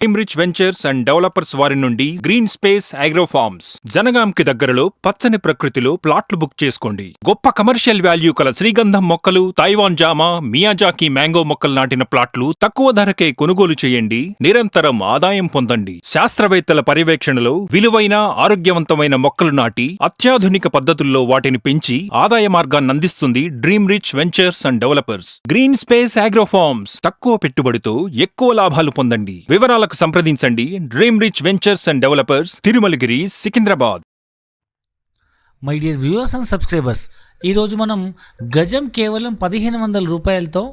Rich ventures and developers వారి నుండి green space agro forms జనగాంకి దగ్గరలో పచ్చని ప్రకృతిలో ప్లాట్లు బుక్ చేసుకోండి. గొప్ప కమర్షియల్ వాల్యూ కల శ్రీగంధం మొక్కలు, తైవాన్ జామా, మియాజాకి మ్యాంగో మొక్కలు నాటిన ప్లాట్లు తక్కువ ధరకే కొనుగోలు చేయండి. నిరంతరం ఆదాయం పొందండి. శాస్త్రవేత్తల పర్యవేక్షణలో విలువైన ఆరోగ్యవంతమైన మొక్కలు నాటి అత్యాధునిక పద్ధతుల్లో వాటిని పెంచి ఆదాయ మార్గాన్ని అందిస్తుంది dream rich ventures and developers. Green space agro farms తక్కువ పెట్టుబడితో ఎక్కువ లాభాలు పొందండి. వివరాలకు సంప్రదించండి. Dream rich ventures and developers, Tirumalagiri, Secunderabad. My dear viewers and subscribers, ఈరోజు మనం గజం కేవలం 1500 రూపాయలతో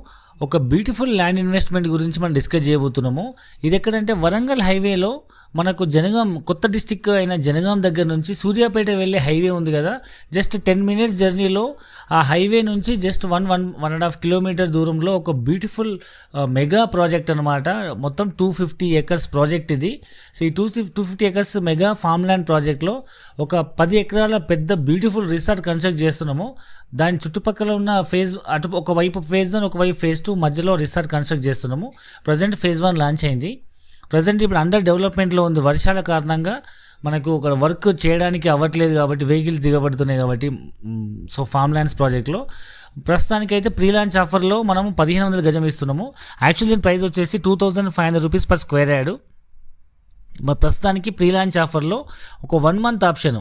ఒక బ్యూటిఫుల్ ల్యాండ్ ఇన్వెస్ట్మెంట్ గురించి మనం డిస్కస్ చేయబోతున్నాము. ఇది ఎక్కడంటే వరంగల్ హైవేలో మనకు జనగాం, కొత్త డిస్టిక్ అయిన జనగాం దగ్గర నుంచి సూర్యాపేట వెళ్ళే హైవే ఉంది కదా, జస్ట్ 10 మినిట్స్ జర్నీలో ఆ హైవే నుంచి జస్ట్ 1.5 కిలోమీటర్ దూరంలో ఒక బ్యూటిఫుల్ మెగా ప్రాజెక్ట్ అనమాట. మొత్తం 250 ఎకర్స్ ప్రాజెక్ట్ ఇది. సో ఈ 250 ఎకర్స్ మెగా ఫామ్ ల్యాండ్ ప్రాజెక్ట్లో ఒక 10 ఎకరాల పెద్ద బ్యూటిఫుల్ రిసార్ట్ కన్స్ట్రక్ట్ చేస్తున్నాము. దాని చుట్టుపక్కల ఉన్న ఫేజ్ అటు ఒకవైపు ఫేజ్ 1, ఒకవైపు ఫేజ్ 2 మధ్యలో రిసార్ట్ కన్స్ట్రక్ట్ చేస్తున్నాము. ప్రజెంట్ ఫేజ్ 1 లాంచ్ అయింది. ప్రజెంట్ ఇప్పుడు అండర్ డెవలప్మెంట్లో ఉంది. వర్షాల కారణంగా మనకు ఒక వర్క్ చేయడానికి అవ్వట్లేదు కాబట్టి, వెహికల్స్ దిగబడుతున్నాయి కాబట్టి, సో ఫామ్ ల్యాండ్స్ ప్రాజెక్ట్లో ప్రస్తుతానికైతే ప్రీ లాంచ్ ఆఫర్లో మనం 1500 గజం ఇస్తున్నాము. యాక్చువల్లీ దీని ప్రైస్ వచ్చేసి 2500 రూపీస్ పర్ స్క్వేర్ యార్డ్. మరి ప్రస్తుతానికి ప్రీ లాంచ్ ఆఫర్లో ఒక 1 మంత్ ఆప్షన్,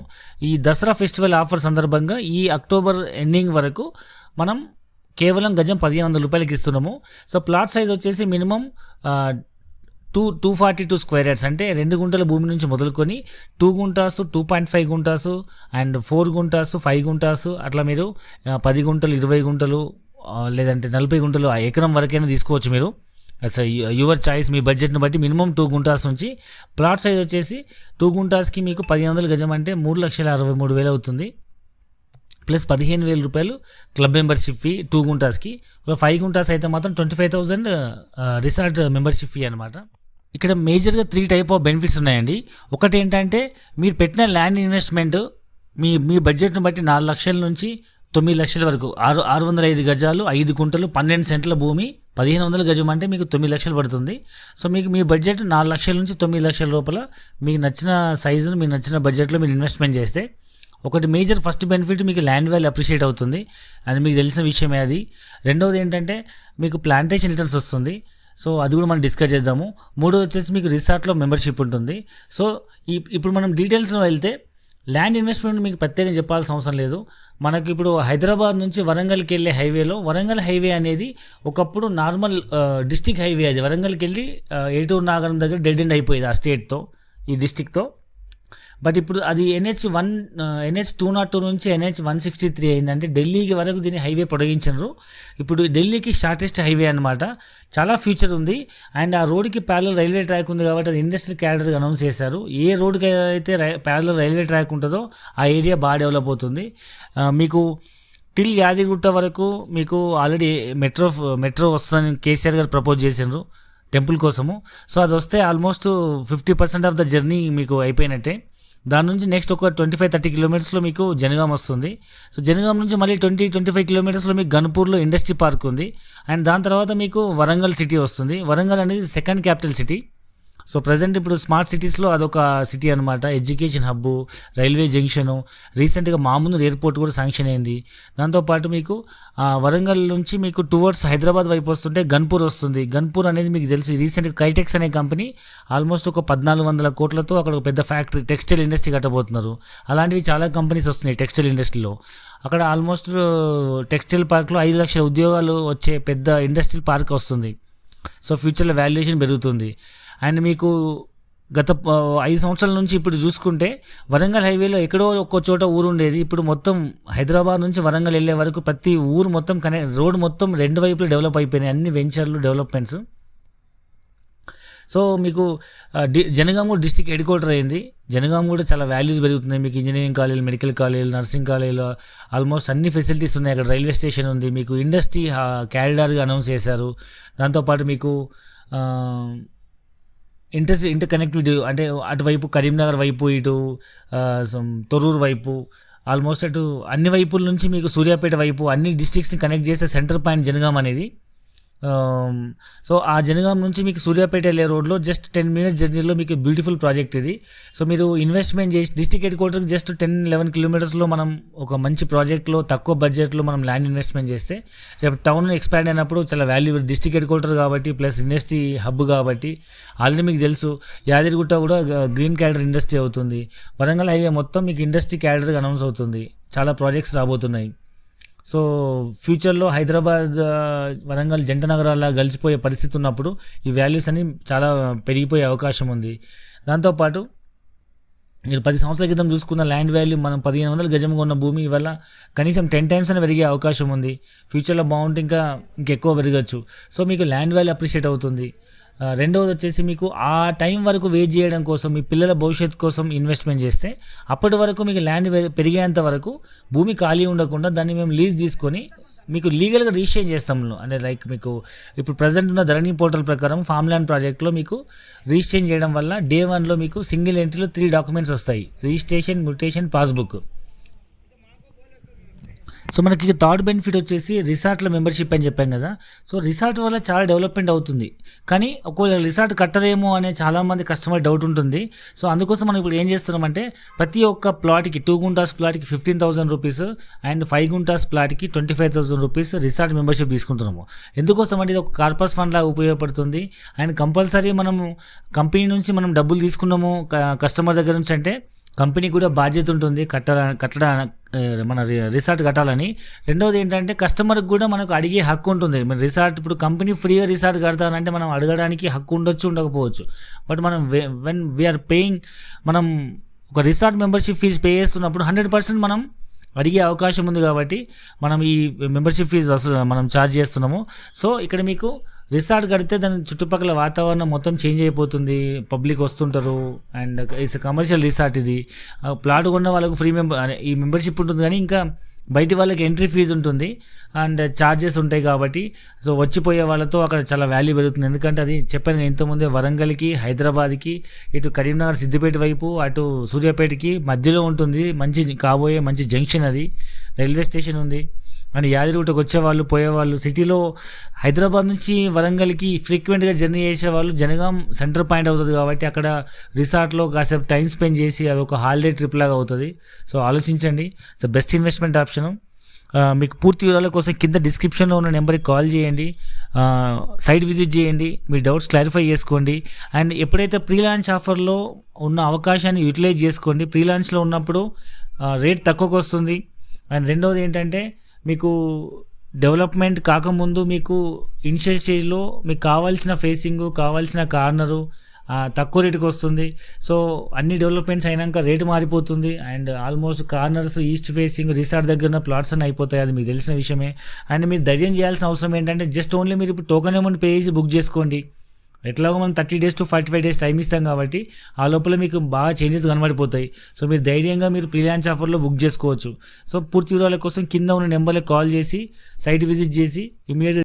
ఈ దసరా ఫెస్టివల్ ఆఫర్ సందర్భంగా ఈ అక్టోబర్ ఎండింగ్ వరకు మనం కేవలం గజం 1500 రూపాయలకి ఇస్తున్నాము. సో ప్లాట్ సైజ్ వచ్చేసి మినిమం 242 స్క్వేర్ యార్డ్స్, అంటే 2 గుంటల భూమి నుంచి మొదలుకొని 2 గుంటాసు, 2.5 గుంటాసు అండ్ 4 గుంటాసు, 5 గుంటాసు, అట్లా మీరు 10 గుంటలు, 20 గుంటలు లేదంటే 40 గుంటలు ఆ ఎకరం వరకైనా తీసుకోవచ్చు మీరు. అసలు యువర్ చాయిస్, మీ బడ్జెట్ని బట్టి. మినిమం 2 గుంటాస్ నుంచి ప్లాట్ సైజ్ వచ్చేసి 2 గుంటాస్కి మీకు 1500 గజం అంటే 3,63,000 అవుతుంది. ప్లస్ 15,000 రూపాయలు క్లబ్ మెంబర్షిప్ ఫీ 2 గుంటాస్కి. 5 గుంటాస్ అయితే మాత్రం 25,000 రిసార్ట్ మెంబర్షిప్ ఫీ అనమాట. ఇక్కడ మేజర్గా 3 టైప్ ఆఫ్ బెనిఫిట్స్ ఉన్నాయండి. ఒకటి ఏంటంటే మీరు పెట్టిన ల్యాండ్ ఇన్వెస్ట్మెంట్ మీ బడ్జెట్ను బట్టి 4 లక్షల నుంచి 9 లక్షల వరకు, 605 గజాలు, 5 గుంటలు, 12 సెంట్ల భూమి, 1500 గజం అంటే మీకు 9 లక్షలు పడుతుంది. సో మీకు మీ బడ్జెట్ 4 లక్షల నుంచి 9 లక్షల లోపల మీకు నచ్చిన సైజును, మీకు నచ్చిన బడ్జెట్లో మీరు ఇన్వెస్ట్మెంట్ చేస్తే ఒకటి మేజర్ ఫస్ట్ బెనిఫిట్, మీకు ల్యాండ్ వాల్యూ అప్రిషియేట్ అవుతుంది. అది మీకు తెలిసిన విషయమే అది. రెండవది ఏంటంటే మీకు ప్లాంటేషన్ రిటర్న్స్ వస్తుంది. సో అది కూడా మనం డిస్కస్ చేద్దాము. మూడోది వచ్చేసి మీకు రిసార్ట్లో మెంబర్షిప్ ఉంటుంది. సో ఇప్పుడు మనం డీటెయిల్స్లో వెళ్తే ల్యాండ్ ఇన్వెస్ట్మెంట్ మీకు ప్రత్యేకంగా చెప్పాల్సిన అవసరం లేదు. మనకి ఇప్పుడు హైదరాబాద్ నుంచి వరంగల్కి వెళ్ళే హైవేలో, వరంగల్ హైవే అనేది ఒకప్పుడు నార్మల్ డిస్టిక్ హైవే. అది వరంగల్కి వెళ్ళి ఏటూరు నాగరం దగ్గర డెడ్ ఎండ్ అయిపోయేది ఆ స్టేట్తో, ఈ డిస్టిక్తో. బట్ ఇప్పుడు అది NH 202 నుంచి NH 163 అయిందంటే ఢిల్లీకి వరకు దీన్ని హైవే పొడిగించారు. ఇప్పుడు ఢిల్లీకి షార్టెస్ట్ హైవే అనమాట. చాలా ఫ్యూచర్ ఉంది. అండ్ ఆ రోడ్కి ప్యారలల్ రైల్వే ట్రాక్ ఉంది కాబట్టి అది ఇండస్ట్రియల్ క్యాడర్గా అనౌన్స్ చేశారు. ఏ రోడ్కి అయితే ప్యారలల్ రైల్వే ట్రాక్ ఉంటుందో ఆ ఏరియా బాగా డెవలప్ అవుతుంది. మీకు టిల్ యాదగిరిగుట్ట వరకు మీకు ఆల్రెడీ మెట్రో వస్తుందని కేసీఆర్ గారు ప్రపోజ్ చేశారు టెంపుల్ కోసము. సో అది వస్తే ఆల్మోస్ట్ 50% ఆఫ్ ద జర్నీ మీకు అయిపోయినట్టే. దాని నుంచి నెక్స్ట్ ఒక 25-30 కిలోమీటర్స్లో మీకు జనగాం వస్తుంది. సో జనగాం నుంచి మళ్ళీ 20-25 కిలోమీటర్స్లో మీకు గన్పూర్లో ఇండస్ట్రీ పార్క్ ఉంది. అండ్ దాని తర్వాత మీకు వరంగల్ సిటీ వస్తుంది. వరంగల్ అనేది second capital city. So present ఇప్పుడు స్మార్ట్ సిటీస్లో అదొక సిటీ అనమాట. ఎడ్యుకేషన్ హబ్బు, రైల్వే జంక్షను, రీసెంట్గా మామూలు ఎయిర్పోర్ట్ కూడా శాంక్షన్ అయింది. దాంతోపాటు మీకు వరంగల్ నుంచి మీకు టువర్డ్స్ హైదరాబాద్ వైపు వస్తుంటే గన్పూర్ వస్తుంది. గన్పూర్ అనేది మీకు తెలిసి రీసెంట్గా కైటెక్స్ అనే కంపెనీ ఆల్మోస్ట్ ఒక 1400 కోట్లతో అక్కడ ఒక పెద్ద ఫ్యాక్టరీ, టెక్స్టైల్ ఇండస్ట్రీ కట్టబోతున్నారు. అలాంటివి చాలా కంపెనీస్ వస్తున్నాయి టెక్స్టైల్ ఇండస్ట్రీలో. అక్కడ ఆల్మోస్ట్ టెక్స్టైల్ పార్క్లో 5 లక్షల ఉద్యోగాలు వచ్చే పెద్ద ఇండస్ట్రియల్ పార్క్ వస్తుంది. సో ఫ్యూచర్లో వాల్యుయేషన్ పెరుగుతుంది. అండ్ మీకు గత 5 సంవత్సరాల నుంచి ఇప్పుడు చూసుకుంటే వరంగల్ హైవేలో ఎక్కడో ఒక్కో చోట ఊరు ఉండేది. ఇప్పుడు మొత్తం హైదరాబాద్ నుంచి వరంగల్ వెళ్ళే వరకు ప్రతి ఊరు మొత్తం రోడ్ మొత్తం 2 వైపులు డెవలప్ అయిపోయినాయి, అన్ని వెంచర్లు, డెవలప్మెంట్స్. సో మీకు జనగాం కూడా డిస్ట్రిక్ట్ హెడ్ క్వార్టర్ అయింది. జనగాం కూడా చాలా వాల్యూస్ పెరుగుతున్నాయి. మీకు ఇంజనీరింగ్ కాలేజీలు, మెడికల్ కాలేజీలు, నర్సింగ్ కాలేజీలు, ఆల్మోస్ట్ అన్ని ఫెసిలిటీస్ ఉన్నాయి. అక్కడ రైల్వే స్టేషన్ ఉంది. మీకు ఇండస్ట్రీ క్యారిడార్గా అనౌన్స్ చేశారు. దాంతోపాటు మీకు ఇంటర్ కనెక్టివిటీ, అంటే అటువైపు కరీంనగర్ వైపు, ఇటు తొర్రూరు వైపు, ఆల్మోస్ట్ అటు అన్ని వైపుల నుంచి మీకు సూర్యాపేట వైపు అన్ని డిస్ట్రిక్ట్స్ని కనెక్ట్ చేసే సెంటర్ పాయింట్ జనగాం అనేది. సో ఆ జనగాం నుంచి మీకు సూర్యాపేట వెళ్ళే రోడ్లో జస్ట్ 10 మినిట్స్ జర్నీలో మీకు బ్యూటిఫుల్ ప్రాజెక్ట్ ఇది. సో మీరు ఇన్వెస్ట్మెంట్ చేసి డిస్ట్రిక్ట్ హెడ్ క్వార్టర్కి జస్ట్ 10-11 కిలోమీటర్స్లో మనం ఒక మంచి ప్రాజెక్ట్లో తక్కువ బడ్జెట్లో మనం ల్యాండ్ ఇన్వెస్ట్మెంట్ చేస్తే రేపు టౌన్ ఎక్స్పాండ్ అయినప్పుడు చాలా వాల్యూ. డిస్ట్రిక్ట్ హెడ్ క్వార్టర్ కాబట్టి ప్లస్ ఇండస్ట్రీ హబ్ కాబట్టి ఆల్రెడీ మీకు తెలుసు యాదగిరిగుట్ట కూడా గ్రీన్ క్యాడర్ ఇండస్ట్రీ అవుతుంది. వరంగల్ హైవే మొత్తం మీకు ఇండస్ట్రీ క్యాడర్గా అనౌన్స్ అవుతుంది. చాలా ప్రాజెక్ట్స్ రాబోతున్నాయి. సో ఫ్యూచర్లో హైదరాబాద్ వరంగల్ జంట నగరాల కలిసిపోయే పరిస్థితి ఉన్నప్పుడు ఈ వాల్యూస్ అని చాలా పెరిగిపోయే అవకాశం ఉంది. దాంతోపాటు మీరు 10 సంవత్సరాల క్రితం చూసుకున్న ల్యాండ్ వాల్యూ మనం 1500 గజం కొన్న భూమి ఇవాళ కనీసం 10 టైమ్స్ అని పెరిగే అవకాశం ఉంది. ఫ్యూచర్లో బాగుంటే ఇంకెక్కువ పెరగచ్చు. సో మీకు ల్యాండ్ వాల్యూ అప్రిషియేట్ అవుతుంది. రెండవది వచ్చేసి మీకు ఆ టైం వరకు వెయిట్ చేయడం కోసం మీ పిల్లల భవిష్యత్తు కోసం ఇన్వెస్ట్మెంట్ చేస్తే అప్పటి వరకు మీకు ల్యాండ్ పెరిగేంత వరకు భూమి ఖాళీ ఉండకుండా దాన్ని మేము లీజ్ తీసుకొని మీకు లీగల్గా రిజిస్ట్రేషన్ చేస్తాం. అంటే లైక్ మీకు ఇప్పుడు ప్రజెంట్ ఉన్న ధరణి పోర్టల్ ప్రకారం ఫామ్ ల్యాండ్ ప్రాజెక్ట్లో మీకు రిజిస్ట్రేషన్ చేయడం వల్ల డే 1లో మీకు సింగిల్ ఎంట్రీలో 3 డాక్యుమెంట్స్ వస్తాయి: రిజిస్ట్రేషన్, మ్యూటేషన్, పాస్బుక్. సో మనకి థర్డ్ బెనిఫిట్ వచ్చేసి రిసార్ట్ల మెంబర్షిప్ అని చెప్పాం కదా. సో రిసార్ట్ వల్ల చాలా డెవలప్మెంట్ అవుతుంది. కానీ ఒకవేళ రిసార్ట్ కట్టరేమో అనే చాలామంది కస్టమర్ డౌట్ ఉంటుంది. సో అందుకోసం మనం ఇప్పుడు ఏం చేస్తున్నామంటే ప్రతి ఒక్క ప్లాట్కి 2 గుంటాస్ ప్లాట్కి 15,000 రూపీస్ అండ్ 5 గుంటాస్ ప్లాట్కి 25,000 రూపీస్ రిసార్ట్ మెంబర్షిప్ తీసుకుంటున్నాము. ఎందుకోసం అంటే ఇది ఒక కార్పస్ ఫండ్ లాగా ఉపయోగపడుతుంది. అండ్ కంపల్సరీ మనము కంపెనీ నుంచి మనం డబ్బులు తీసుకున్నాము కస్టమర్ దగ్గర నుంచి అంటే కంపెనీకి కూడా బాధ్యత ఉంటుంది మన రిసార్ట్ కట్టాలని. రెండవది ఏంటంటే కస్టమర్కి కూడా మనకు అడిగే హక్కు ఉంటుంది. మన రిసార్ట్ ఇప్పుడు కంపెనీ ఫ్రీగా రిసార్ట్ కడతానంటే మనం అడగడానికి హక్కు ఉండొచ్చు, ఉండకపోవచ్చు. బట్ మనం వెన్ వీఆర్ పేయింగ్, మనం ఒక రిసార్ట్ మెంబర్షిప్ ఫీజు పే చేస్తున్నప్పుడు 100% మనం అడిగే అవకాశం ఉంది కాబట్టి మనం ఈ మెంబర్షిప్ ఫీజు మనం ఛార్జ్ చేస్తున్నాము. సో ఇక్కడ మీకు రిసార్ట్ కడితే దాని చుట్టుపక్కల వాతావరణం మొత్తం చేంజ్ అయిపోతుంది, పబ్లిక్ వస్తుంటారు. అండ్ ఇట్స్ కమర్షియల్ రిసార్ట్ ఇది. ప్లాట్ కొన్న వాళ్ళకు ఫ్రీ ఈ మెంబర్షిప్ ఉంటుంది, కానీ ఇంకా బయటి వాళ్ళకి ఎంట్రీ ఫీజు ఉంటుంది అండ్ ఛార్జెస్ ఉంటాయి కాబట్టి సో వచ్చిపోయే వాళ్ళతో అక్కడ చాలా వాల్యూ పెరుగుతుంది. ఎందుకంటే అది చెప్పాను ఇంతకుముందే వరంగల్కి, హైదరాబాద్కి, ఇటు కరీంనగర్, సిద్దిపేట వైపు, అటు సూర్యాపేటకి మధ్యలో ఉంటుంది. కాబోయే మంచి జంక్షన్ అది. రైల్వే స్టేషన్ ఉంది. అండ్ యాదగిరిగుట్టకు వచ్చేవాళ్ళు, పోయేవాళ్ళు, సిటీలో హైదరాబాద్ నుంచి వరంగల్కి ఫ్రీక్వెంట్గా జర్నీ చేసేవాళ్ళు జనగాం సెంటర్ పాయింట్ అవుతుంది కాబట్టి అక్కడ రిసార్ట్లో కాసేపు టైం స్పెండ్ చేసి అదొక హాలిడే ట్రిప్ లాగా అవుతుంది. సో ఆలోచించండి. So best investment option. మీకు పూర్తి వివరాల కోసం కింద డిస్క్రిప్షన్లో ఉన్న నెంబర్కి కాల్ చేయండి, సైట్ విజిట్ చేయండి, మీ డౌట్స్ క్లారిఫై చేసుకోండి. అండ్ ఎప్పుడైతే ప్రీ లాంచ్ ఆఫర్లో ఉన్న అవకాశాన్ని యూటిలైజ్ చేసుకోండి. ప్రీ లాంచ్లో ఉన్నప్పుడు రేట్ తక్కువకు వస్తుంది. అండ్ రెండవది ఏంటంటే మీకు డెవలప్మెంట్ కాకముందు మీకు ఇనిషియల్ స్టేజ్లో మీకు కావాల్సిన ఫేసింగ్, కావాల్సిన కార్నరు తక్కువ రేటుకి వస్తుంది. సో అన్ని డెవలప్మెంట్స్ అయినాక రేటు మారిపోతుంది. And almost corners, east facing, resort దగ్గర ఉన్న ప్లాట్స్ అన్నీ అయిపోతాయి. అది మీకు తెలిసిన విషయమే. అండ్ మీరు ధైర్యం చేయాల్సిన అవసరం ఏంటంటే జస్ట్ ఓన్లీ మీరు ఇప్పుడు టోకెన్ అమౌంట్ పే చేసి బుక్ చేసుకోండి. ఎట్లాగో మనం 30 days to 45 days టైం ఇస్తాం కాబట్టి ఆ లోపల మీకు బాగా చేంజెస్ కనబడిపోతాయి. సో మీరు ధైర్యంగా మీరు ప్రీ లాంచ్ ఆఫర్లో బుక్ చేసుకోవచ్చు. సో పూర్తి వివరాల కోసం కింద ఉన్న నెంబర్లకు కాల్ చేసి సైట్ విజిట్ చేసి ఇమీడియట్